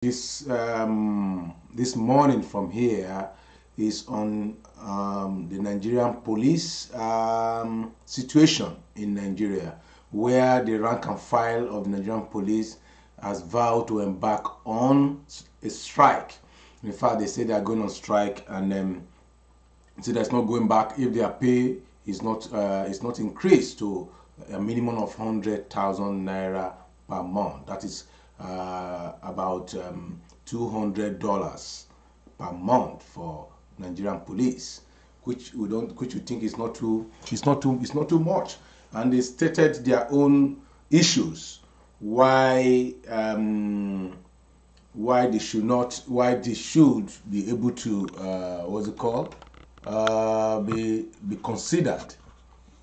This morning from here is on the Nigerian police situation in Nigeria, where the rank and file of the Nigerian police has vowed to embark on a strike. In fact, they say they are going on strike, and so that's not going back if their pay is not increased to a minimum of 100,000 naira per month. That is about $200 per month for Nigerian police, which we think is not too much. And they stated their own issues why they should be able to what's it called be considered,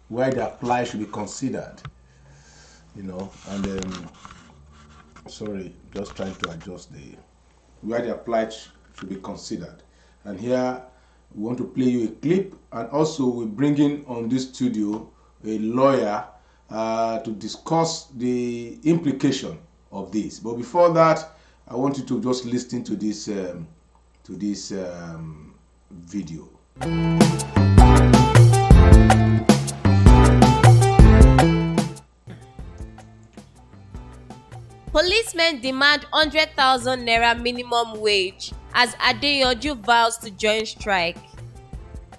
why the apply should be considered, and sorry, just trying to adjust where the apply should be considered. And here we want to play you a clip, and also we bring in on this studio a lawyer to discuss the implication of this. But before that, I want you to just listen to this video. Policemen demand 100,000 naira minimum wage as Adeyanju vows to join strike.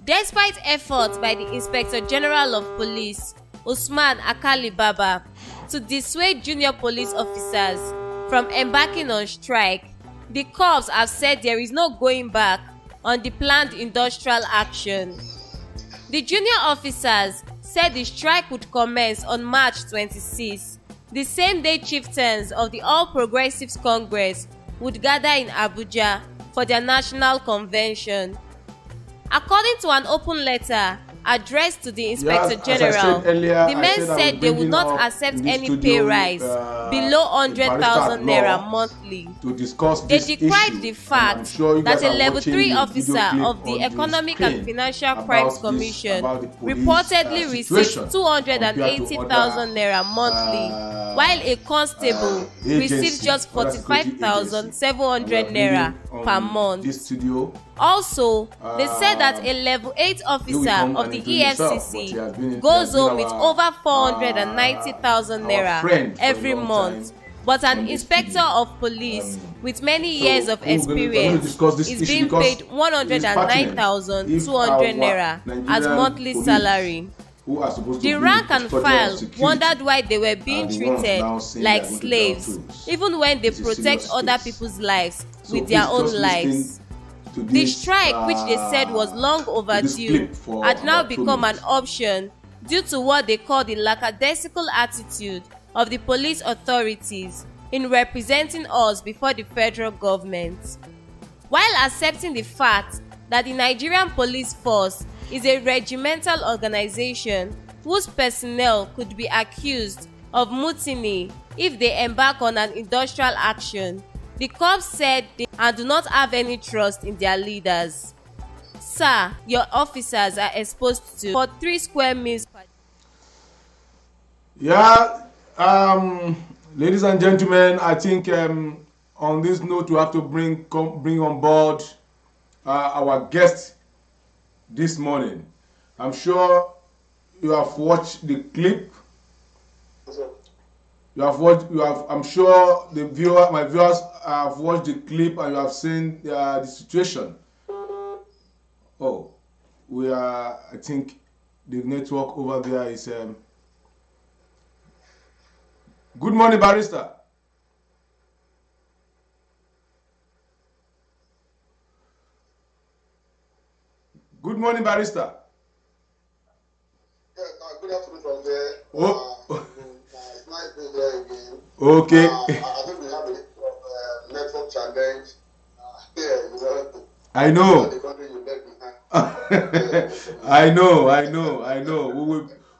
Despite efforts by the Inspector General of Police, Usman Akali Baba, to dissuade junior police officers from embarking on strike, the corps have said there is no going back on the planned industrial action. The junior officers said the strike would commence on March 26, the same day chieftains of the All Progressives Congress would gather in Abuja for their national convention. According to an open letter addressed to the Inspector General, the men said they would not accept any pay rise below 100,000 naira monthly. They decried the fact that a level 3 officer of the Economic and Financial Crimes Commission reportedly receives 280,000 naira monthly, while a constable receives just 45,700 naira per month. Also, they said that a level 8 officer of the EFCC goes home with over 490,000 naira every month, but an inspector of police with many years of experience is being paid 109,200 naira as monthly salary. The rank and file wondered why they were being treated like slaves, even when they protect other people's lives with their own lives. The strike, which they said was long overdue, had now become an option due to what they call the lackadaisical attitude of the police authorities in representing us before the federal government. While accepting the fact that the Nigerian police force is a regimental organization whose personnel could be accused of mutiny if they embark on an industrial action, the corps said they do not have any trust in their leaders. Sir, your officers are exposed to for 3 square meals per day. Yeah, ladies and gentlemen, I think on this note we have to bring on board our guest this morning. I'm sure you have watched the clip. I'm sure my viewers have watched the clip and you have seen the situation. Oh, I think the network over there is, good morning, Barrister. Good morning, Barrister. Yes, good afternoon from there. It's nice being there again. Okay. I think we have a network challenge here, I know. The country you left behind. I know.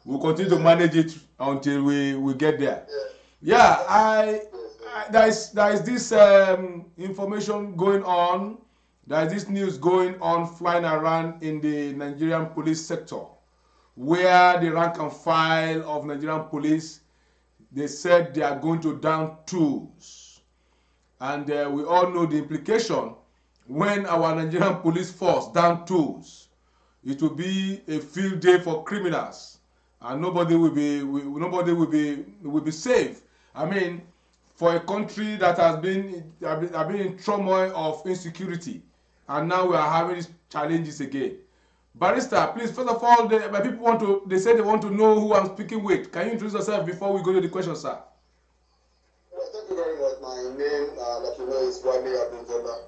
We'll continue to manage it until we get there. Yeah, there is this information going on. There is this news going on, flying around in the Nigerian police sector, where the rank and file of Nigerian police, they said they are going to down tools. And we all know the implication when our Nigerian police force down tools. It will be a field day for criminals, and nobody will be safe. I mean, for a country that has been in turmoil of insecurity, and now we are having these challenges again. Barrister, please, first of all, my people they say they want to know who I'm speaking with. Can you introduce yourself before we go to the question, sir? Well, thank you very much. My name, like you know, is Wale Abdulzola.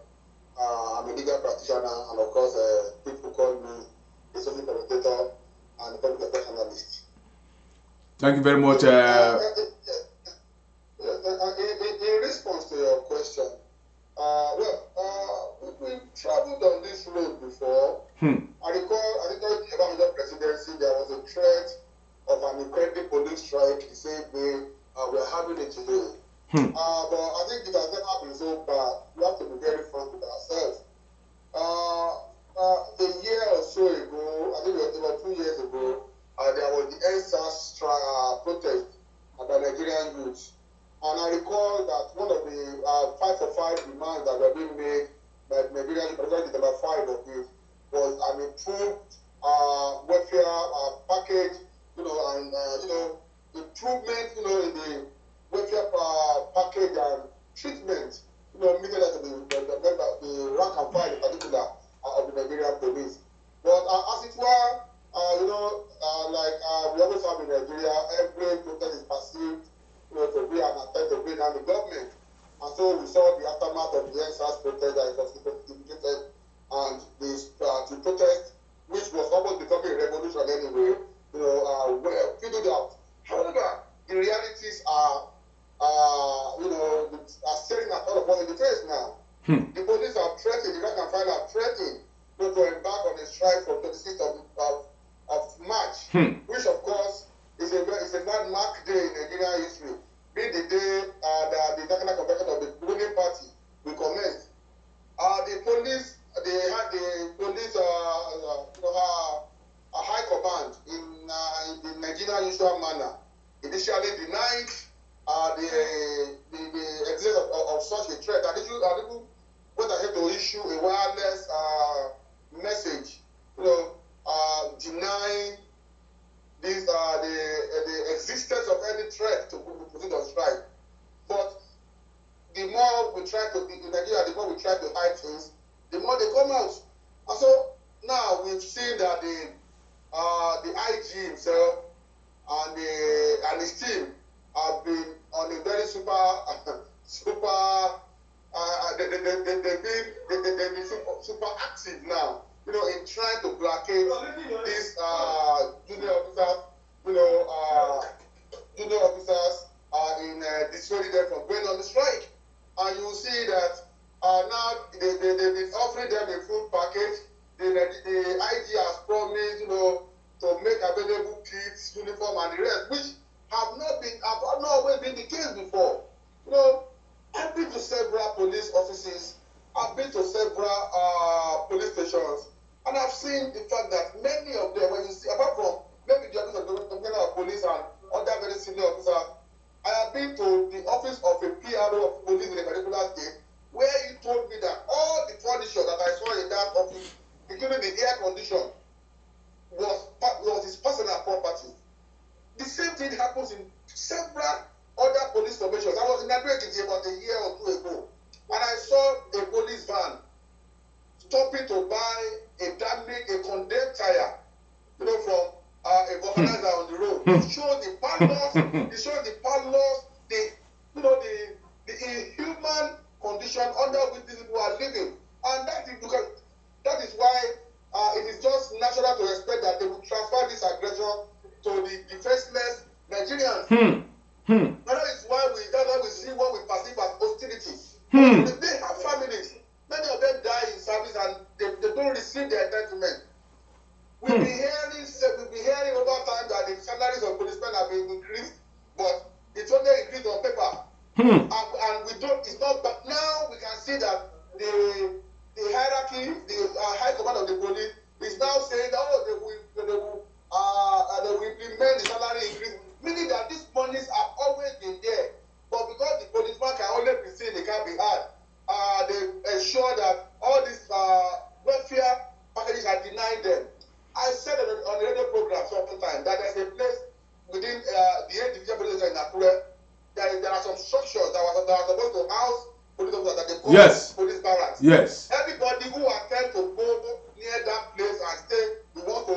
I'm a legal practitioner, and of course, people call me a social commentator and a public affairs analyst. Thank you very much. In response to your question, we traveled on this road before. I think about the presidency, there was a threat of an incredible police strike the same way we're having it today. But I think it has never been so bad. We have to be very frank with ourselves. A year or so ago, I think it was about 2 years ago, there was the NSAS protest by Nigerian youths. And I recall that one of the 5 for 5 demands that were being made by Nigerian youth, particularly number 5 of it, was an improved welfare package, and improvement, in the welfare package and treatment, meted at the rank and file in particular of the Nigerian police. But as it were, we always have in Nigeria, every protest is perceived, to be an attempt to bring down the government. And so we saw the aftermath of the NSAS protest that was implemented, and the protest, which was almost becoming a revolution anyway, fizzled out. However, the realities are staring at all of us in the face now. The police are threatening, the rank and file are threatening to embark on a strike from 26th of March, which of course is a landmark day in Nigerian history, being the day that the National Convention of the ruling party will commence. The police, a high command in the Nigerian usual manner initially denied the existence of such a threat, and even went ahead to issue a wireless message, denying this the existence of any threat to proceed on strike. But the more we try to in Nigeria, the more we try to hide things, the more they come out. And so now we've seen that the IG himself and his team have been on a very they've been super active now, in trying to placate these junior officers, in dissuading them from going on the strike. And you will see that now they've been offering them a food package. The IG has promised, to make available kits, uniform, and the rest, which have not always been the case before. I've been to several police offices, I've been to several police stations, and I've seen the fact that many of them, when you see, apart from maybe the office of the Commissioner of Police and other very senior officers, I have been to the office of a PRO of police in a particular state, where he told me that all the furniture that I saw in that office, including the air condition, was his personal property. The same thing happens in several other police formations. I was in Nigeria about a year or two ago, and I saw a police van stopping to buy a condemned tire, from a vulcanizer on the road. It shows the parlors, the inhuman condition under which these people are living, and that is why it is just natural to expect that they will transfer this aggression to the defenseless Nigerians. That is why we see what we perceive as hostility. They have families. Many of them die in service and they don't receive their entitlement. We've been hearing over time that the salaries of policemen have been increased, but it's only increased on paper. And we don't. It's not. But now we can see that the hierarchy, the high command of the police, is now saying that they will implement the salary increase, meaning that these monies have always been there. But because the policeman can only be seen, they can't be heard, they ensure that all these welfare packages are denied them. I said on the radio program sometime that there's a place within the individual police station in Akure. There are some structures that are supposed to house police officers that they call police barracks. Yes. Everybody who attempt to go near that place and say we want to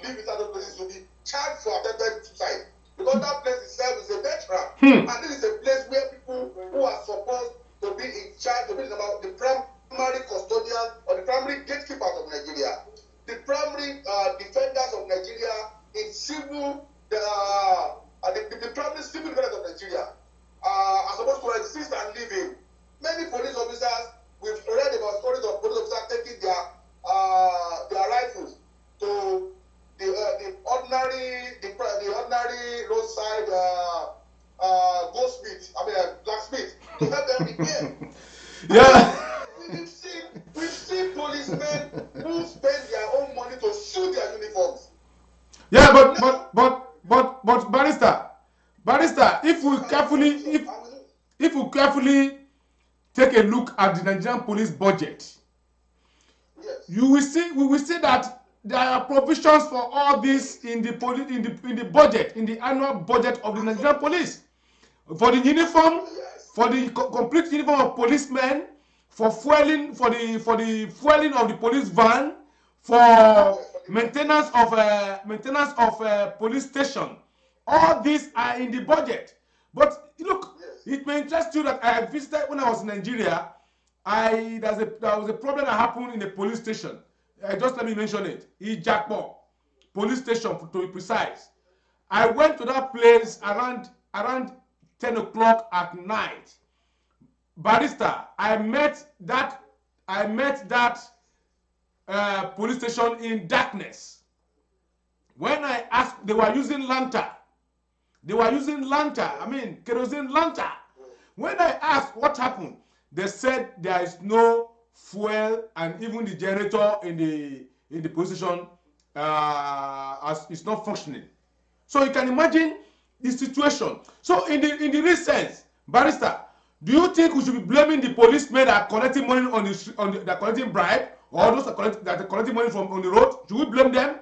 live inside those places will be charged for attempted suicide. Because that place itself is a death trap. And this is a place where people who are supposed to be in charge, to be the primary custodians or the primary gatekeepers of Nigeria, the primary defenders of Nigeria in civil, the primary civil defenders of Nigeria are supposed to exist and live in. Many police officers, we've read about stories of police officers taking their rifles to the ordinary roadside blacksmith to help them repair. Yeah. We've seen policemen who spend their own money to sew their uniforms. Yeah, but barrister, if we carefully take a look at the Nigerian police budget, yes, we will see that there are provisions for all this in the budget, in the annual budget of the Nigerian police, for the uniform, for the complete uniform of policemen, for fueling, for the fueling of the police van, for maintenance of police station. All these are in the budget. But look, it may interest you that I visited when I was in Nigeria. There was a problem that happened in a police station. Just let me mention it. Ijakpo police station, to be precise. I went to that place around 10 o'clock at night. Barrister, I met that police station in darkness. When I asked, they were using lantern. I mean, kerosene lantern. When I asked what happened, they said there is no fuel, and even the generator in the police station as it's not functioning. So you can imagine the situation. So in the real sense, barrister, do you think we should be blaming the policemen that are collecting money that are collecting bribe, or those that are collecting money from on the road? Should we blame them?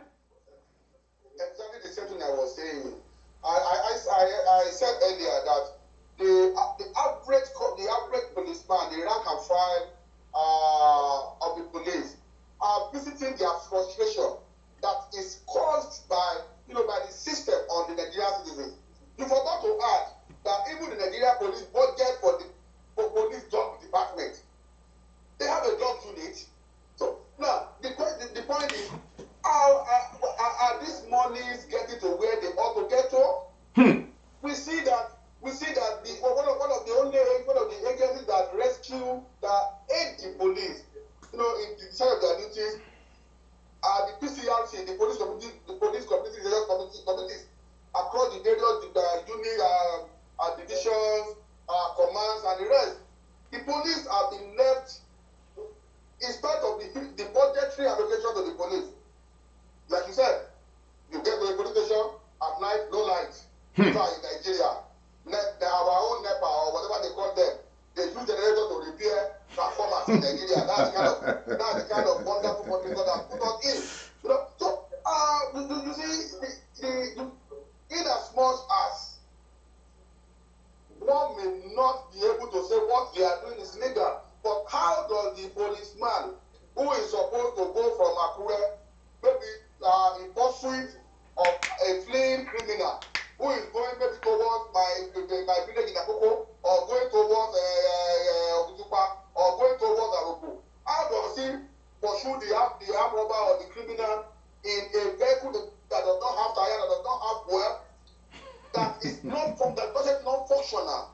Exactly the same thing I was saying. I said earlier that the average policeman, the rank and file of the police, are visiting their frustration that is caused by the system on the Nigerian citizens. You forgot to add that even the Nigerian police budget for police drug department, they have a drug unit. So now the point is, how are these monies getting to where they ought to get to? We see that one of the agencies that rescue, that aid the police, in the side of their duties, are the PCRC, the police community committees across the various unit, divisions, commands, and the rest. The police have been left, in spite of the budgetary allocation to the police. Like you said, you get to the police station at night, no light. So in Nigeria, our own NEPA or whatever they call them, they use generator to repair transformers in Nigeria. That's the kind of wonderful country that have put us in. So you see, in as much as one may not be able to say what they are doing is legal, but how does the policeman who is supposed to go from Akure, maybe in pursuit of a fleeing criminal, who is going maybe towards my village in Akoko, or going towards Okutupa, or going towards Aropo, how does he pursue the armed robber or the criminal in a vehicle that does not have tire, that does not have fuel, that is not functional?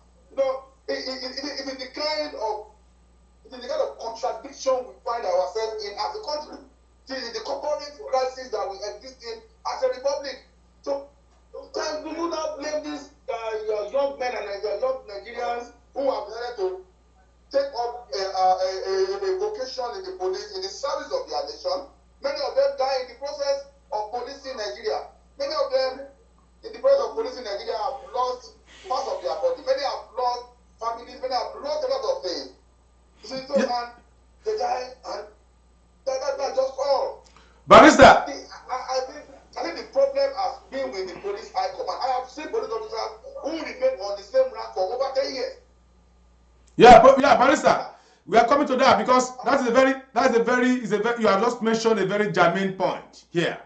It is the kind of contradiction we find ourselves in as a country. It is the corporate crisis that we exist in as a republic. So sometimes do you not blame these young men and young Nigerians who have decided to take up a vocation in the police, in the service of their nation? Many of them die in the process of policing Nigeria. Many of them, in the process of policing Nigeria, have lost parts of their body. Many have lost the guy, and that's just all. Barrister. I think the problem has been with the police high command. I have seen police officers who remain on the same rank for over 10 years. Yeah, Barrister. We are coming to that because you have just mentioned a very germane point here.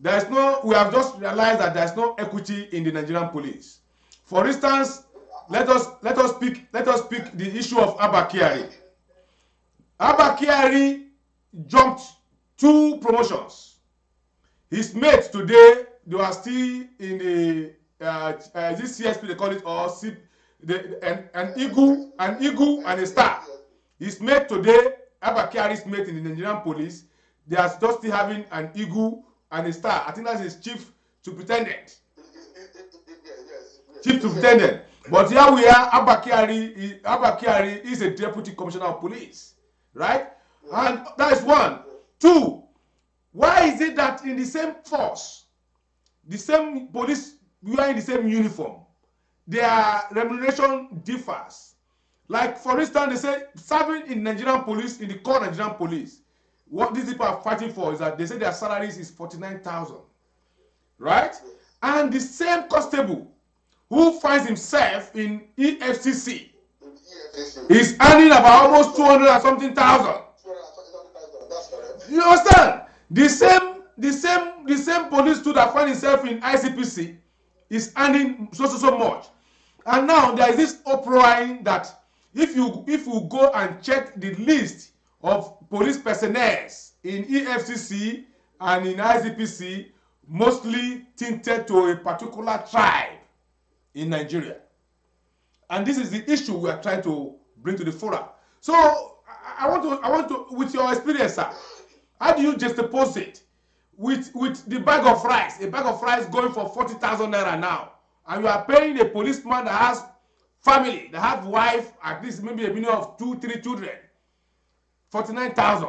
We have just realized that there is no equity in the Nigerian police. For instance, let us pick the issue of Abba Kyari. Abba Kyari jumped 2 promotions. His mates today, they are still in the this CSP they call it, or an eagle and a star. His mate today, Abba Kyari's mate in the Nigerian police, they are just still having an eagle and a star. I think that's his chief superintendent. Chief superintendent. But here we are, Abba Kyari is a deputy commissioner of police, right? And that is 1. 2, why is it that in the same force, the same police, we are in the same uniform, their remuneration differs? Like, for instance, they say serving in Nigerian police, in the core Nigerian police, what these people are fighting for is that they say their salaries is 49,000, right? And the same constable who finds himself in EFCC is earning about almost 200 and something thousand. You understand? The same police too that find himself in ICPC is earning so much. And now there is this uproar that if you go and check the list of police personnel in EFCC and in ICPC, mostly tinted to a particular tribe in Nigeria. And this is the issue we are trying to bring to the forum. So I want to, with your experience, sir, how do you juxtapose it with the bag of rice? A bag of rice going for 40,000 naira now, and you are paying a policeman that has family, that have wife, at least maybe a minimum of 2-3 children, 49,000.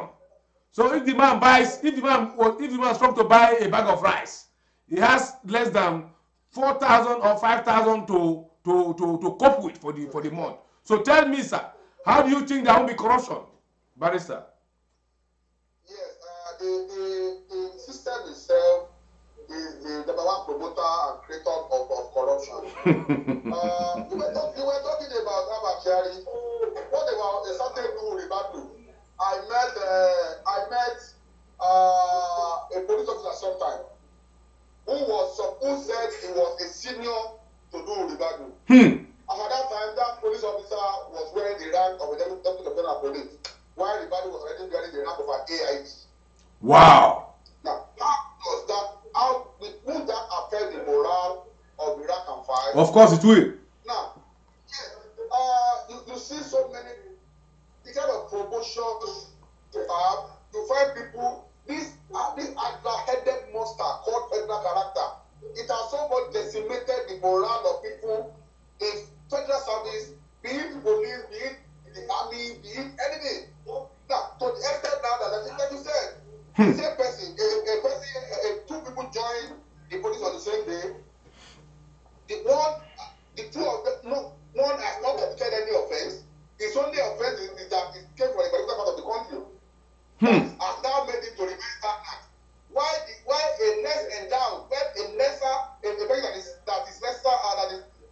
So if the man is trying to buy a bag of rice, he has less than 4,000 or 5,000 to cope with for the month. So tell me, sir, how do you think there will be corruption, Barrister? Yes, the system itself is the number 1 promoter and creator of corruption. You were talking about Abba Kyari. What about a certain rule about you? I met a police officer sometime who said he was a senior to do Ribadu. And at that time, that police officer was wearing the rank of a deputy commissioner of police, while Ribadu was already wearing the rank of an AIG. Wow. Now, would that affect the morale of the rank and file? Of course it will. Now, you see so many, the kind of promotions you have, you find people, this agla-headed monster called federal character, it has so much decimated the morale of people in federal service, be it police, be it the army, be it anything. Now, to the extent now that, like you said, the same person, two people join the police on the same day. The two of them, no, one has not committed any offense. His only offense is that it came from a particular part of the country. Has now made it to remain stagnant. Why a less endowed, a person that is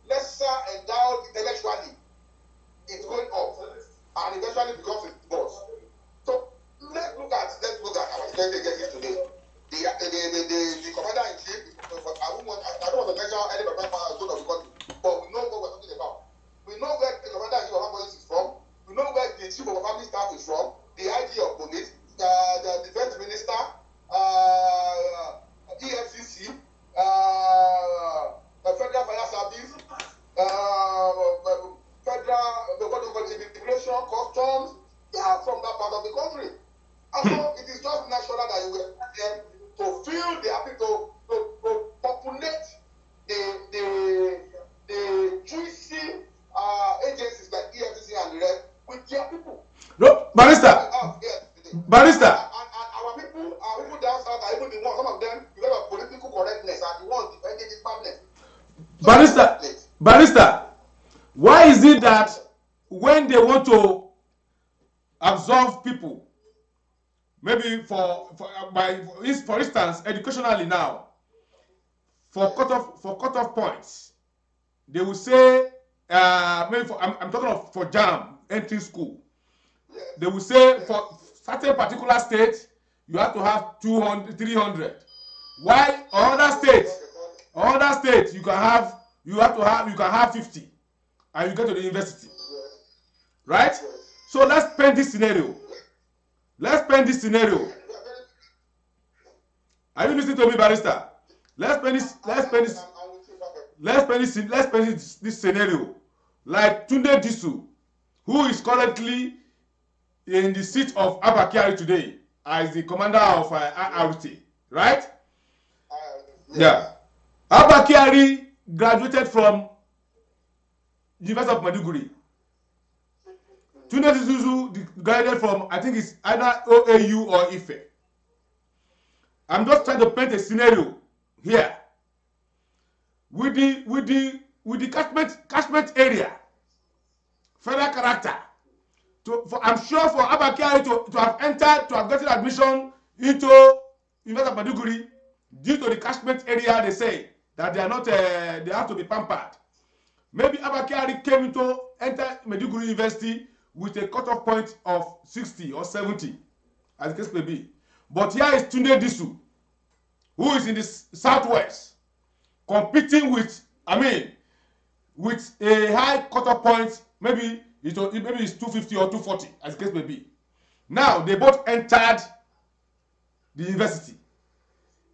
lesser endowed intellectually is going up and eventually becomes a boss. So let's look at our security agencies today. The commander in chief, I don't want to mention any particular zone of the country, but we know what we're talking about. We know where the commander in chief of our police is from. We know where the chief of our family staff is from. The IG of police, the defense minister, EFCC, federal fire service, federal immigration, customs. They are from that part of the country. And so it is just natural that you will ask them to feel they are people to populate the juicy agencies like EFCC and the rest with their people. No, Barrister. Barrister. And our people down south are even the ones, some of them, because of political correctness, are the ones defending this madness. Barrister, why is it that when they want to absorb people. Maybe for instance, educationally now, for cutoff points, they will say maybe I'm talking of for JAM entering school. They will say for certain particular states you have to have 200, 300. While other states you can have 50, and you get to the university, right? So let's paint this scenario. Are you listening to me, barrister? Let's paint this scenario. Like Tunde Disu, who is currently in the seat of Abba Kyari today as the commander of RT, right? Yeah. Abba Kyari graduated from University of Maiduguri. Tunde Disu graduated from, I think it's either OAU or Ife. I'm just trying to paint a scenario here with the catchment area, federal character. I'm sure for Abba Kyari to have gotten admission into University of Maiduguri, due to the catchment area, they say that they are not they have to be pampered. Maybe Abba Kyari came to enter Maiduguri University with a cutoff point of 60 or 70, as the case may be. But here is Tunde Disu, who is in the southwest, competing with a high cutoff point, maybe it's 250 or 240, as the case may be. Now they both entered the university.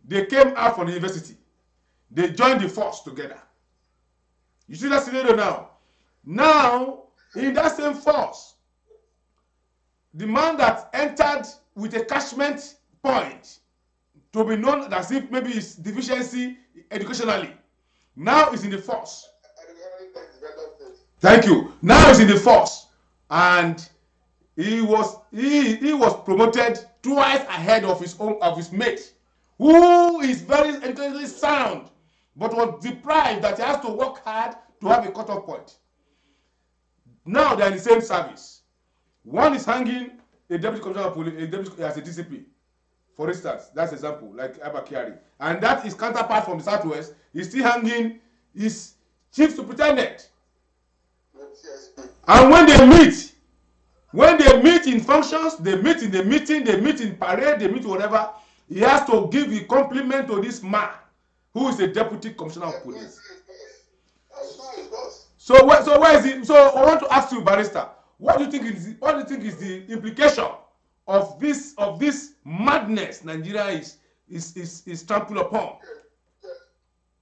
They came out from the university. They joined the force together. You see that scenario now? Now, in that same force, the man that entered with a catchment point to be known as if maybe his deficiency educationally, now is in the force. Thank you. Now he's in the force, and he was promoted twice ahead of his mate, who is very intellectually sound, but was deprived that he has to work hard to have a cutoff point. Now they are in the same service. One is hanging a deputy commissioner of police, as a DCP, for instance. That's an example, like Abba Kyari. And that is counterpart from the southwest is still hanging his chief superintendent. And when they meet in functions, they meet in the meeting, they meet in parade, they meet whatever, he has to give a compliment to this man who is a deputy commissioner of police. So where is it? So I want to ask you, barrister, what do you think is the implication of this madness Nigeria is trampled upon?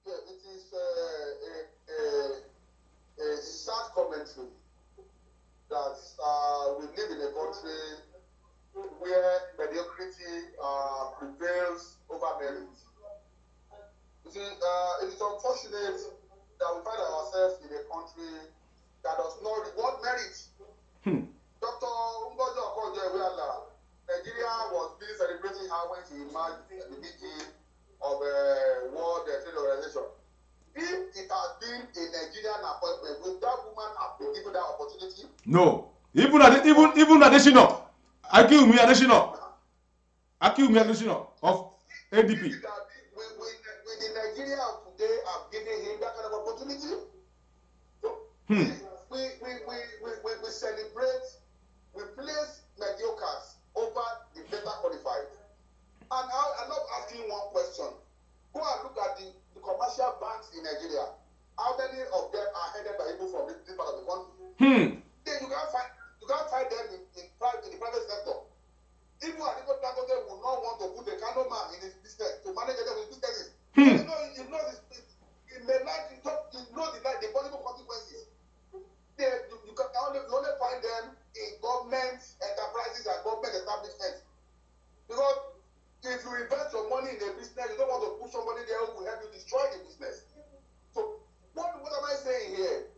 It is a sad commentary that we live in a country where mediocrity prevails over merit. It is unfortunate that we find ourselves in a country that does not reward merit. Dr. Umbojo Okonjo-Iweala, Nigeria was busy celebrating her when she emerged at the beginning of World Trade Organization. If it had been a Nigerian appointment, would that woman have been given that opportunity? No. Even additional. Akiwumi Adesina of ADP. With the Nigeria of today have given him that kind of opportunity? We celebrate, we place mediocres over the better qualified. And I'm not asking one question. Go and look at the commercial banks in Nigeria. How many of them are headed by people from this part of the country? You can't find them in the private sector. Even Aliko Dangote would not want to put a candle man in his business to manage them with businesses. You know the possible consequences. You only find them in government enterprises and government establishments. Because if you invest your money in a business, you don't want to put somebody there who will help you destroy the business. So what am I saying here?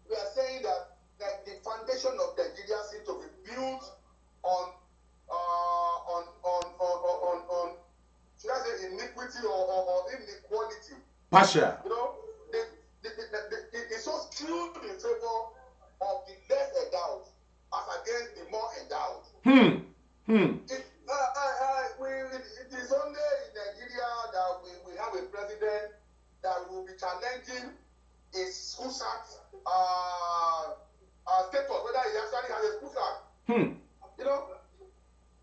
We are saying that the foundation of Nigeria seems to be built on should I say iniquity or inequality. Partial. You know, it's so skewed in favor of the less endowed as against the more endowed. It is only in Nigeria that we have a president that will be challenging his SCUSAT status, whether he actually has a SCUSAT. You know,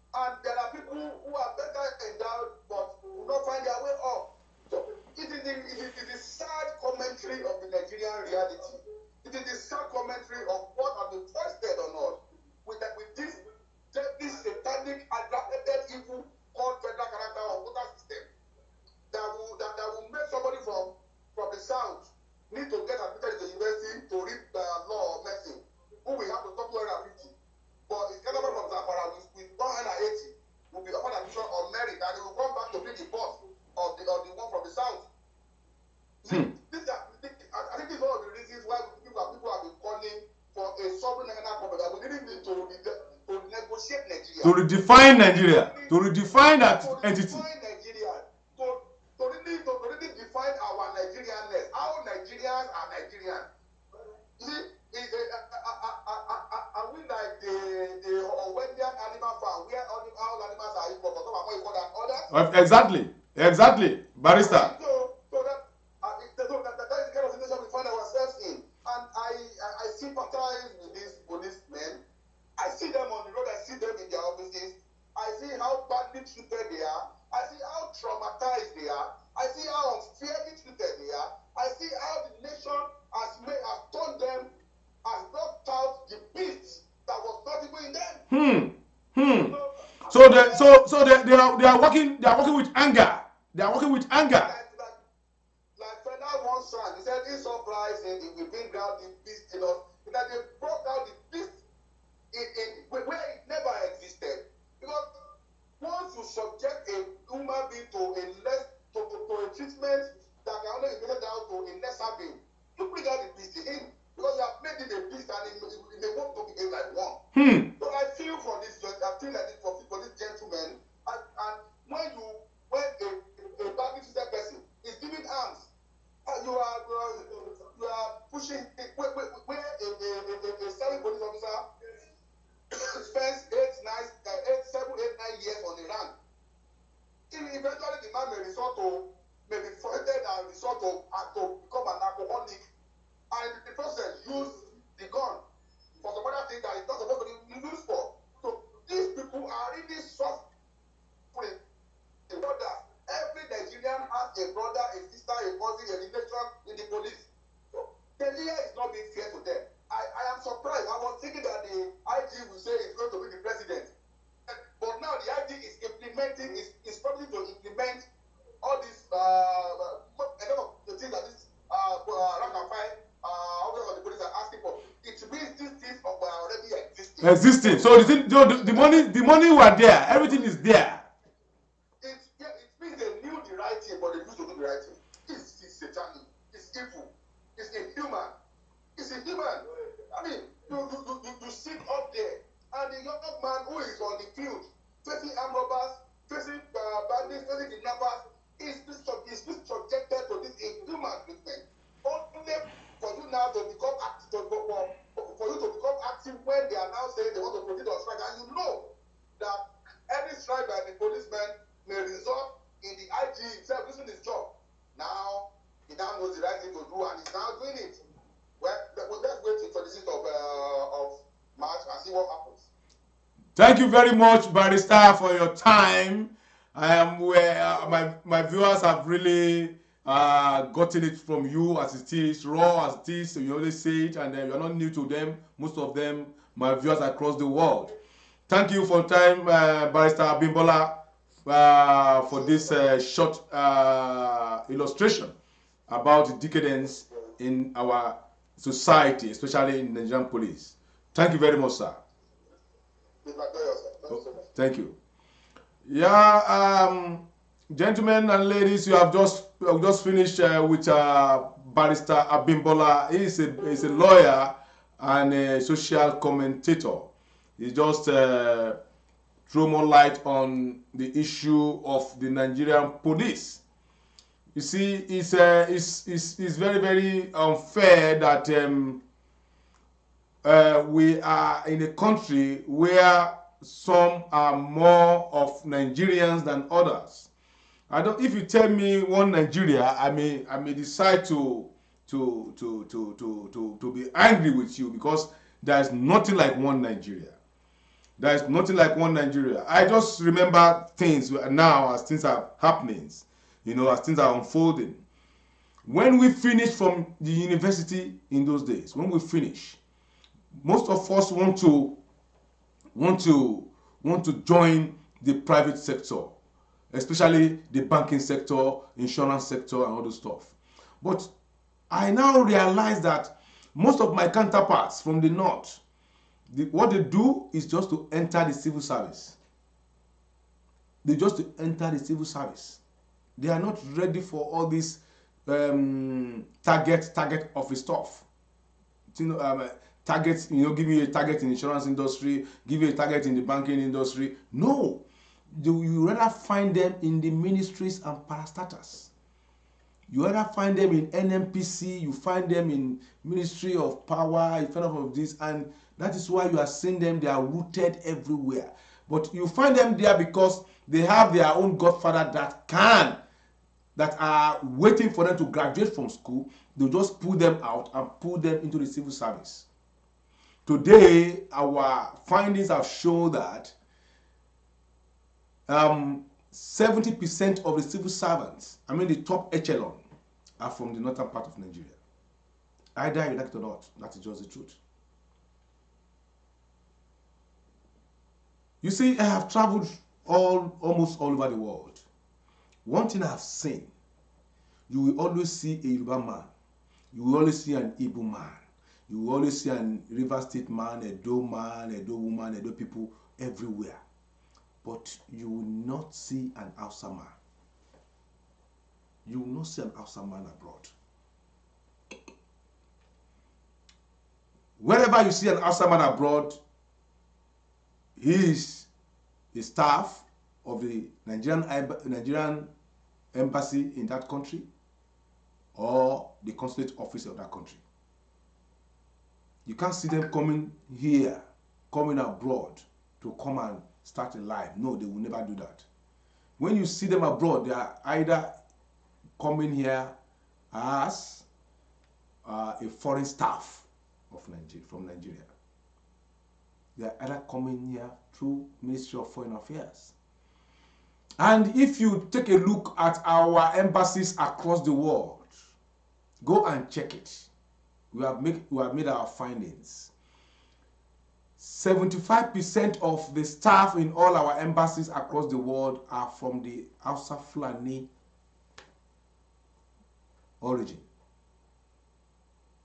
and there are people who are better endowed but will not find their way up. So it is the sad commentary of the Nigerian reality. It is the sad commentary of what has been foisted on us with this satanic aggravated evil called federal character of voter system that will make somebody from the south need to get admitted to the university to read law or medicine, who we have to talk 250. But it's kind of from Zamfara with 180 will be offered admission on merit, and he will come back to be the boss of the one from the south. See, I think this is one of the reasons why people have been calling for a sovereign national government that we didn't need to negotiate Nigeria. To redefine Nigeria. To redefine that entity. To really define our Nigerianness. How Nigerians are Nigerians. See, are we like the Orwellian animal farm where all animals are equal, but some are more equal than others? Exactly. Barrister. So that is the kind of situation we find ourselves in. And I sympathize with these policemen. I see them on the road, I see them in their offices. I see how badly treated they are. I see how traumatized they are. I see how unfairly treated they are. I see how the nation has turned them, has brought out the beast that was not even in them. So they are working with anger. They are working with anger. Like Fernand once sang, he said, "It's surprising if we bring out the beast in us." That they brought out the beast where it never existed. Because once you subject a human being to a treatment that can only be meted out to a lesser being, you bring out the beast in him. Because you have made him a beast and he may want to behave like one. So I feel for this, I feel like this for this gentleman. And when a badly treated person is giving arms, you are pushing where a serving police officer spends 7, 8, 9 years on the run. Eventually the man may resort to be frustrated and resort to become an alcoholic, and in the process use the gun for some other thing that is not supposed to be used for. So these people are really suffering. Every Nigerian has a brother, a sister, a cousin, a relation in the police. So the year is not being fair to them. I am surprised. I was thinking that the IG will say it's going to be the president. But now the IG is probably to implement all these a lot of the things that this rank and file officers of the police are asking for. It means these things are already existing. So the money were there. Everything is there. It means they knew the right thing, but they used to do the right thing. It's satanic. It's evil. It's inhuman. It's inhuman. I mean, you sit up there, and the young man who is on the field, facing armed robbers, facing bandits, facing kidnappers, is subjected to this inhuman treatment. Only for you now to become active, for you to become active when they are now saying they want to proceed on strike, and you know that any strike by the policeman may result in the IG himself losing his job. Now he now knows the right thing to do, and he's now doing it. Well, let's wait for the seat of March and see what happens. Thank you very much, Barrister, for your time. I am where my viewers have really gotten it from you as it is, raw as it is. So you always say it, and you're not new to them. Most of them, my viewers across the world. Thank you for time, Barrister Abimbola, for this short illustration about the decadence in our society, especially in the Nigerian police. Thank you very much, sir. Thank you. Yeah, gentlemen and ladies, you have just finished with Barrister Abimbola. He is a lawyer and a social commentator. He just threw more light on the issue of the Nigerian police. You see, it's very, very unfair that we are in a country where some are more of Nigerians than others. I don't. If you tell me one Nigeria, I may decide to be angry with you, because there is nothing like one Nigeria. There is nothing like one Nigeria. I just remember things now as things are happening, as things are unfolding. When we finish from the university in those days, when we finish, most of us want to join the private sector, especially the banking sector, insurance sector, and all this stuff. But I now realize that most of my counterparts from the north, what they do is just to enter the civil service. They just to enter the civil service. They are not ready for all this target office stuff. Targets, give you a target in the insurance industry, give you a target in the banking industry. No, you rather find them in the ministries and parastatals. You rather find them in NMPC, you find them in Ministry of Power, you find out of this, and that is why you are seeing them. They are rooted everywhere. But you find them there because they have their own godfather that are waiting for them to graduate from school. They'll just pull them out and pull them into the civil service. Today, our findings have shown that 70% of the civil servants, the top echelon, are from the northern part of Nigeria. Either you like it or not, that is just the truth. You see, I have traveled almost all over the world. One thing I have seen, you will always see a Yoruba man, you will always see an Igbo man, you will always see a River State man, Edo man, Edo woman, Edo people everywhere. But you will not see an Hausa man. You will not see an Hausa man abroad. Wherever you see an Hausa man abroad, he is a staff of the Nigerian embassy in that country or the consulate office of that country. You can't see them coming here, coming abroad to come and start a life. No, they will never do that. When you see them abroad, they are either coming here as a foreign staff from Nigeria. They are either coming here through Ministry of Foreign Affairs. And if you take a look at our embassies across the world, go and check it. We have made our findings. 75% of the staff in all our embassies across the world are from the Hausa Fulani origin.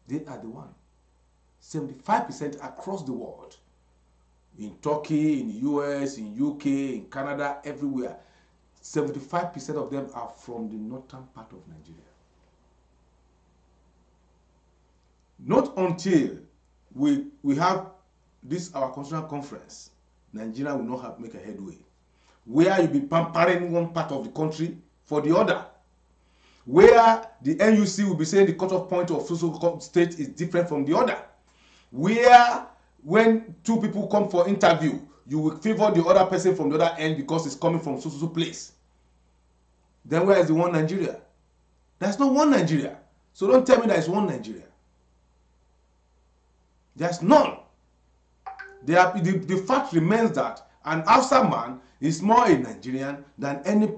They are the one. 75% across the world. In Turkey, in the US, in UK, in Canada, everywhere. 75% of them are from the northern part of Nigeria. Not until we have this our constitutional conference, Nigeria will not make a headway. Where you be pampering one part of the country for the other. Where the NUC will be saying the cutoff point of social state is different from the other. Where when two people come for interview, you will favor the other person from the other end because it's coming from so place. Then where is the one Nigeria? There's no one Nigeria. So don't tell me there is one Nigeria. There's none. The fact remains that an Hausa man is more a Nigerian than any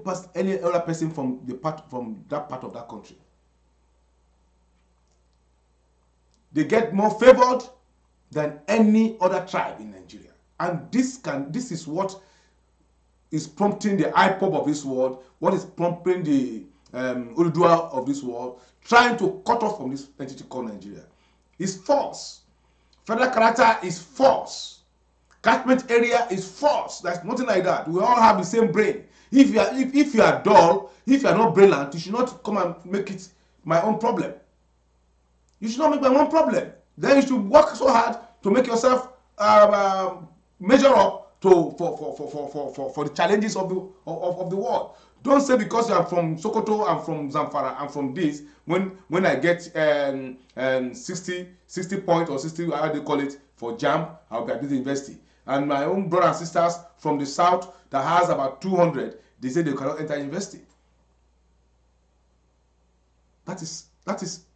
other person from that part of that country. They get more favored than any other tribe in Nigeria. And this is what is prompting the IPOB of this world, what is prompting the Ududua of this world, trying to cut off from this entity called Nigeria. It's false. Federal character is false. Catchment area is false. There's nothing like that. We all have the same brain. If you are dull, if you are not brilliant, you should not come and make it my own problem. You should not make my own problem. Then you should work so hard to make yourself measure up for the challenges of the world. Don't say because you are from Sokoto, I'm from Zamfara, I'm from this. When I get 60 points or 60, how they call it, for JAMB, I'll be at this university. And my own brothers and sisters from the south that has about 200, they say they cannot enter university. That is,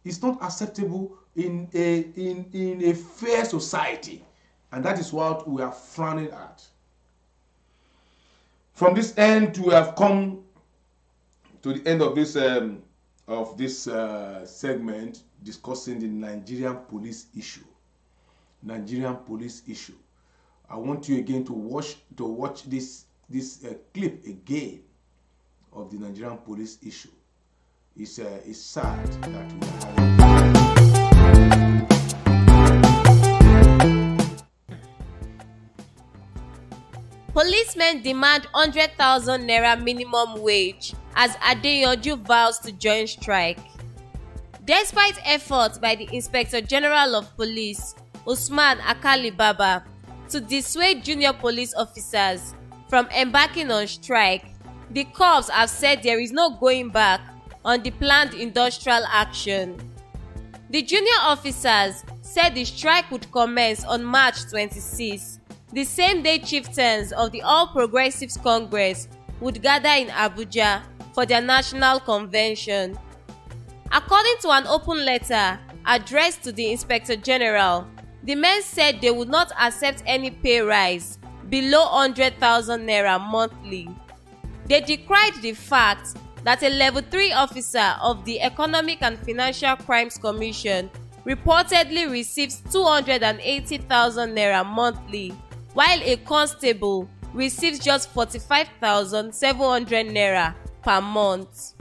it's not acceptable in a fair society, and that is what we are frowning at. From this end, we have come to the end of this segment discussing the Nigerian police issue. Nigerian police issue. I want you again to watch this clip again of the Nigerian police issue. It's sad that we are having. Policemen demand 100,000 naira minimum wage as Adeyanju vows to join strike. Despite efforts by the Inspector General of Police, Usman Akali Baba, to dissuade junior police officers from embarking on strike, the corps have said there is no going back on the planned industrial action. The junior officers said the strike would commence on March 26, the same day chieftains of the All Progressives Congress would gather in Abuja for their national convention. According to an open letter addressed to the Inspector General, the men said they would not accept any pay rise below 100,000 naira monthly. They decried the fact that a Level 3 officer of the Economic and Financial Crimes Commission reportedly receives 280,000 naira monthly, while a constable receives just 45,700 naira per month.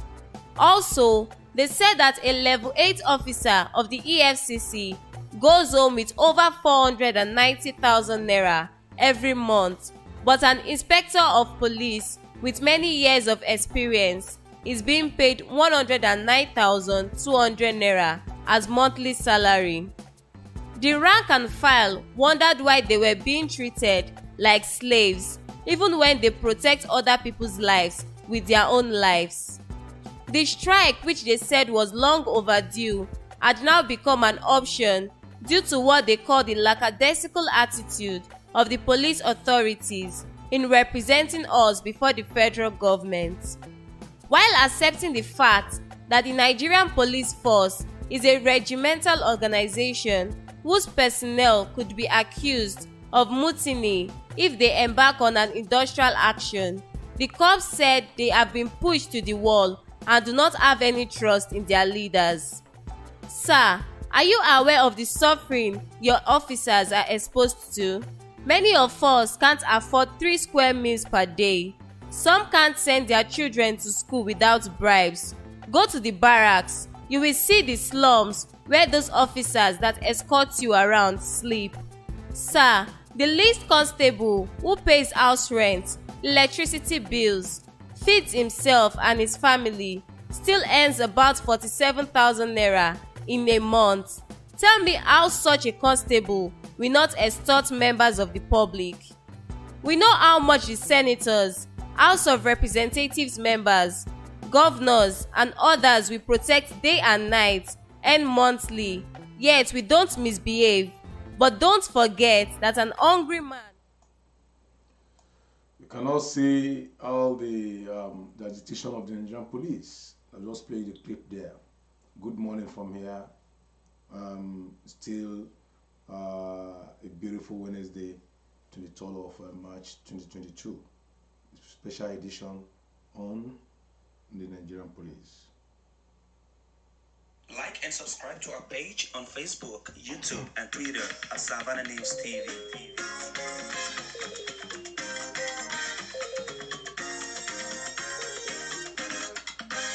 Also, they said that a Level 8 officer of the EFCC goes home with over 490,000 naira every month, but an inspector of police with many years of experience is being paid 109,200 naira as monthly salary. The rank and file wondered why they were being treated like slaves, even when they protect other people's lives with their own lives. The strike, which they said was long overdue, had now become an option due to what they call the lackadaisical attitude of the police authorities in representing us before the federal government. While accepting the fact that the Nigerian police force is a regimental organization whose personnel could be accused of mutiny if they embark on an industrial action, the corps said they have been pushed to the wall and do not have any trust in their leaders. Sir, are you aware of the suffering your officers are exposed to? Many of us can't afford 3 square meals per day. Some can't send their children to school without bribes. Go to the barracks. You will see the slums where those officers that escort you around sleep. Sir, the least constable who pays house rent, electricity bills, feeds himself and his family still earns about 47,000 naira in a month. Tell me how such a constable will not extort members of the public. We know how much the senators, House of Representatives members, governors and others we protect day and night earn monthly, yet we don't misbehave. But don't forget that an hungry man. You cannot see all the agitation of the Nigerian police. I'll just play the clip there. Good morning from here. Still a beautiful Wednesday, 23rd of March 2022. Special edition on the Nigerian police. Like and subscribe to our page on Facebook, YouTube, and Twitter at Savannah News TV.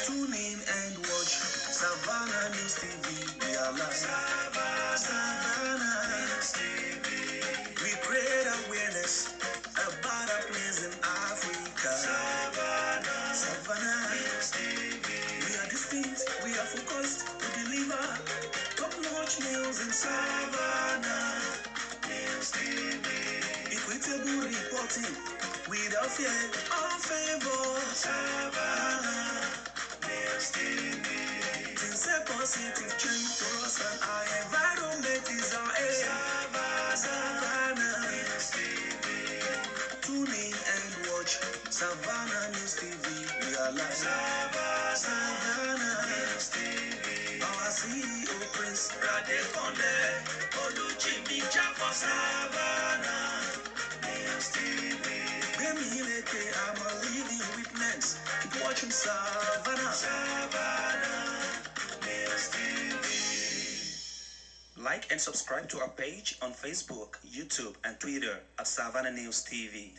Tune in and watch Savannah News TV. We are live. Savannah News TV. We create awareness about our place in Africa. Savannah News TV. We are distinct, we are focused to deliver top-notch news in Savannah News TV. Equitable reporting without fear or favor. Savannah News TV. Things a positive change for us and our environment is our aim. Savannah News TV. Savannah News TV, we are live. Savannah News TV. Our CEO Prince Radekonde, Oluchimi Chapo. Savannah News TV. I'm a living witness. Keep watching Savannah. Savannah News TV. Like and subscribe to our page on Facebook, YouTube, and Twitter at Savannah News TV.